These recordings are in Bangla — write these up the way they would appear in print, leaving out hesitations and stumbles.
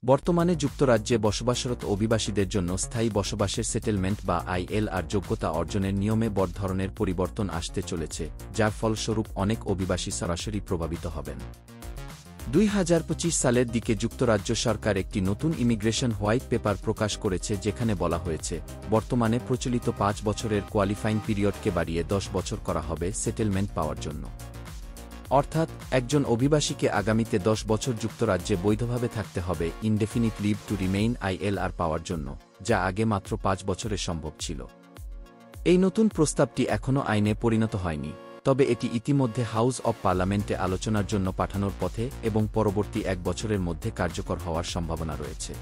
বর্তমানে যুক্তরাজ্যে বসবাসরত অভিবাসীদের জন্য স্থায়ী বসবাসের সেটেলমেন্ট বা আইএলআর যোগ্যতা অর্জনের নিয়মে বড় ধরনের পরিবর্তন আসতে চলেছে, যার ফলস্বরূপ অনেক অভিবাসী সরাসরি প্রভাবিত হবেন। 2025 সালের দিকে যুক্তরাজ্য সরকার একটি নতুন ইমিগ্রেশন হোয়াইট পেপার প্রকাশ করেছে, যেখানে বলা হয়েছে বর্তমানে প্রচলিত 5 বছরের কোয়ালিফাইং পিরিয়ডকে বাড়িয়ে 10 বছর করা হবে সেটেলমেন্ট পাওয়ার জন্য। অর্থাৎ একজন অভিবাসীকে আগামীতে 10 বছর যুক্তরাজ্যে বৈধভাবে থাকতে হবে indefinite leave to remain ILR পাওয়ার জন্য, যা আগে মাত্র 5 বছরে সম্ভব ছিল। এই নতুন প্রস্তাবটি এখনও আইনে পরিণত হয়নি, তবে এটি ইতিমধ্যে হাউস অব পার্লামেন্টে আলোচনার জন্য পাঠানোর পথে এবং পরবর্তী 1 বছরের মধ্যে কার্যকর হওয়ার সম্ভাবনা রয়েছে।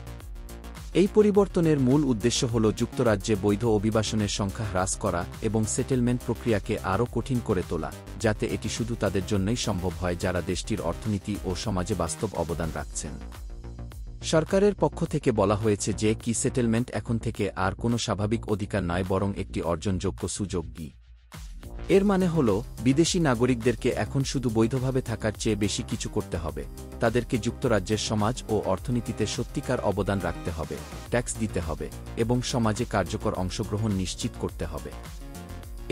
এই পরিবর্তনের মূল উদ্দেশ্য হল যুক্তরাজ্যে বৈধ অভিবাসনের সংখ্যা হ্রাস করা এবং সেটেলমেন্ট প্রক্রিয়াকে আরও কঠিন করে তোলা, যাতে এটি শুধু তাদের জন্যই সম্ভব হয় যারা দেশটির অর্থনীতি ও সমাজে বাস্তব অবদান রাখছেন। সরকারের পক্ষ থেকে বলা হয়েছে যে কি সেটেলমেন্ট এখন থেকে আর কোনো স্বাভাবিক অধিকার নয়, বরং একটি অর্জনযোগ্য সুযোগ। এর মানে হল বিদেশি নাগরিকদেরকে এখন শুধু বৈধভাবে থাকার চেয়ে বেশি কিছু করতে হবে। তাদেরকে যুক্তরাজ্যের সমাজ ও অর্থনীতিতে সত্যিকার অবদান রাখতে হবে, ট্যাক্স দিতে হবে এবং সমাজে কার্যকর অংশগ্রহণ নিশ্চিত করতে হবে।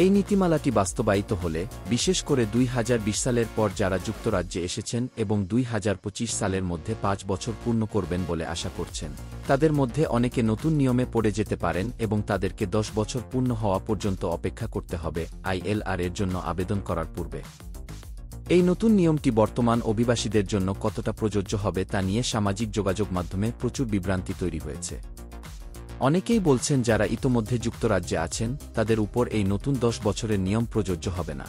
এই নীতিমালাটি বাস্তবায়িত হলে, বিশেষ করে 2020 সালের পর যারা যুক্তরাজ্যে এসেছেন এবং 2025 সালের মধ্যে 5 বছর পূর্ণ করবেন বলে আশা করছেন, তাদের মধ্যে অনেকে নতুন নিয়মে পড়ে যেতে পারেন এবং তাদেরকে 10 বছর পূর্ণ হওয়া পর্যন্ত অপেক্ষা করতে হবে আইএলআর এর জন্য আবেদন করার পূর্বে। এই নতুন নিয়মটি বর্তমান অভিবাসীদের জন্য কতটা প্রযোজ্য হবে তা নিয়ে সামাজিক যোগাযোগ মাধ্যমে প্রচুর বিভ্রান্তি তৈরি হয়েছে। অনেকেই বলছেন যারা ইতোমধ্যে যুক্তরাজ্যে আছেন তাদের উপর এই নতুন 10 বছরের নিয়ম প্রযোজ্য হবে না।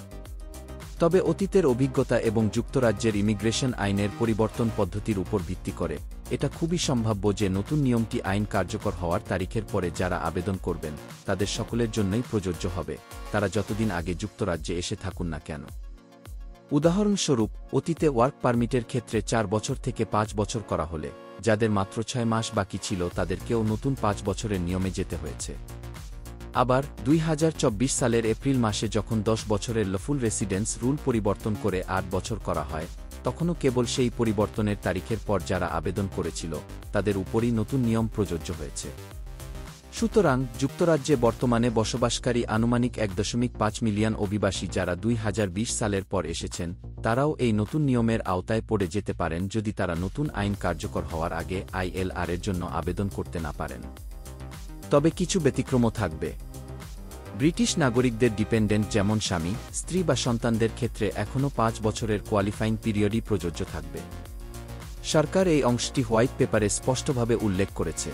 তবে অতীতের অভিজ্ঞতা এবং যুক্তরাজ্যের ইমিগ্রেশন আইনের পরিবর্তন পদ্ধতির উপর ভিত্তি করে এটা খুবই সম্ভাব্য যে নতুন নিয়মটি আইন কার্যকর হওয়ার তারিখের পরে যারা আবেদন করবেন তাদের সকলের জন্যই প্রযোজ্য হবে, তারা যতদিন আগে যুক্তরাজ্যে এসে থাকুন না কেন। উদাহরণস্বরূপ, অতীতে ওয়ার্ক পারমিটের ক্ষেত্রে 4 বছর থেকে 5 বছর করা হলে যাদের মাত্র 6 মাস বাকি ছিল তাদেরকেও নতুন 5 বছরের নিয়মে যেতে হয়েছে। আবার 2024 সালের এপ্রিল মাসে যখন 10 বছরের লফুল রেসিডেন্স রুল পরিবর্তন করে 8 বছর করা হয়, তখনও কেবল সেই পরিবর্তনের তারিখের পর যারা আবেদন করেছিল তাদের উপরই নতুন নিয়ম প্রযোজ্য হয়েছে। সুতরাং যুক্তরাজ্যে বর্তমানে বসবাসকারী আনুমানিক 1.5 মিলিয়ন অভিবাসী যারা 2020 সালের পর এসেছেন, তারাও এই নতুন নিয়মের আওতায় পড়ে যেতে পারেন যদি তারা নতুন আইন কার্যকর হওয়ার আগে আইএলআর এর জন্য আবেদন করতে না পারেন। তবে কিছু ব্যতিক্রমও থাকবে। ব্রিটিশ নাগরিকদের ডিপেন্ডেন্ট যেমন স্বামী, স্ত্রী বা সন্তানদের ক্ষেত্রে এখনও 5 বছরের কোয়ালিফাইং পিরিয়ডই প্রযোজ্য থাকবে। সরকার এই অংশটি হোয়াইট পেপারে স্পষ্টভাবে উল্লেখ করেছে।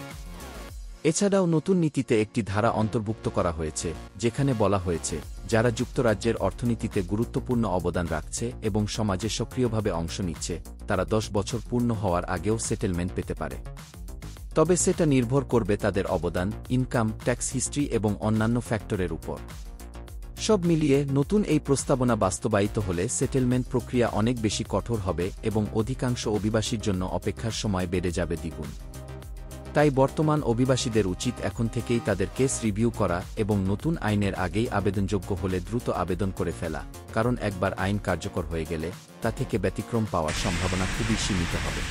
এছাড়াও নতুন নীতিতে একটি ধারা অন্তর্ভুক্ত করা হয়েছে যেখানে বলা হয়েছে যারা যুক্তরাজ্যের অর্থনীতিতে গুরুত্বপূর্ণ অবদান রাখছে এবং সমাজে সক্রিয়ভাবে অংশ নিচ্ছে তারা 10 বছর পূর্ণ হওয়ার আগেও সেটেলমেন্ট পেতে পারে। তবে সেটা নির্ভর করবে তাদের অবদান, ইনকাম, ট্যাক্স হিস্ট্রি এবং অন্যান্য ফ্যাক্টরের উপর। সব মিলিয়ে নতুন এই প্রস্তাবনা বাস্তবায়িত হলে সেটেলমেন্ট প্রক্রিয়া অনেক বেশি কঠোর হবে এবং অধিকাংশ অভিবাসীর জন্য অপেক্ষার সময় বেড়ে যাবে দ্বিগুণ। তাই বর্তমান অভিবাসীদের উচিত এখন থেকেই তাদের কেস রিভিউ করা এবং নতুন আইনের আগেই আবেদনযোগ্য হলে দ্রুত আবেদন করে ফেলা, কারণ একবার আইন কার্যকর হয়ে গেলে তা থেকে ব্যতিক্রম পাওয়ার সম্ভাবনা খুবই সীমিত হবে।